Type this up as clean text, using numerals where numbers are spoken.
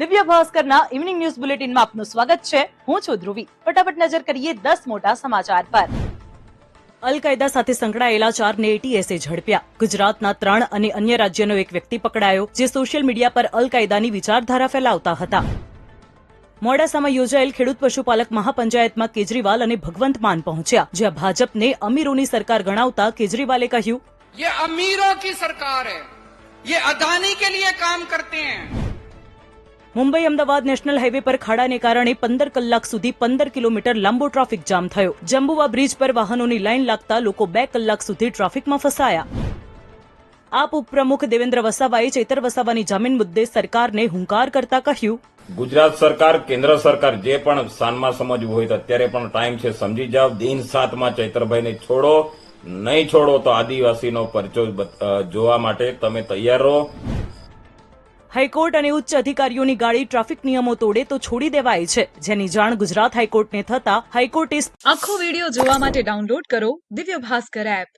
દિવ્ય ભાસ્કરના evening news બુલેટિનમાં આપનું સ્વાગત છે. હું છું ધ્રુવી. ફટાફટ નજર કરીએ 10 મોટા સમાચાર પર. અલ કાયદા સાથે સંકળાયેલા 4 ને એટીએસે ઝડપ્યા. ગુજરાતના 3 અને અન્ય રાજ્યનો એક વ્યક્તિ પકડાયો, જે સોશિયલ મીડિયા પર અલ કાયદાની વિચારધારા ફેલાવતા હતા. મોડાસામાં યોજાયેલ ખેડૂત પશુપાલક મહાપંચાયતમાં કેજરીવાલ અને ભગવંત માન પહોંચ્યા, જ્યાં ભાજપને અમીરોની સરકાર ગણાવતા કેજરીવાલે કહ્યું, ये अमीरों की सरकार है, ये अदानी के लिए काम करते हैं. મુંબઈ અમદાવાદ નેશનલ હાઈવે પર ખાડાને કારણે 15 કલાક સુધી 15 કિલોમીટર લાંબો ટ્રાફિક જામ થયો. જંબુવા બ્રિજ પર વાહનોની લાઈન લાગતા લોકો 2 કલાક સુધી ટ્રાફિકમાં ફસાયા. આપ ઉપપ્રમુખ દેવેન્દ્ર વસાવાએ ચૈતર વસાવાની જામીન મુદ્દે સરકારને હુંકાર કરતા કહ્યું, ગુજરાત સરકાર, કેન્દ્ર સરકાર જે પણ સ્થાનમાં સમજવું હોય તો અત્યારે પણ ટાઈમ છે, સમજી જાઓ. દિન 7માં ચૈતરભાઈને છોડો, નહીં છોડો તો આદિવાસીનો પરચો જોવા માટે તમે તૈયાર રહો. હાઈકોર્ટ અને ઉચ્ચ અધિકારીઓની ગાડી ટ્રાફિક નિયમો તોડે તો છોડી દેવાય છે, જેની જાણ ગુજરાત હાઈકોર્ટને થતા હાઈકોર્ટે આખો વિડીયો જોવા માટે ડાઉનલોડ કરો દિવ્ય ભાસ્કર એપ.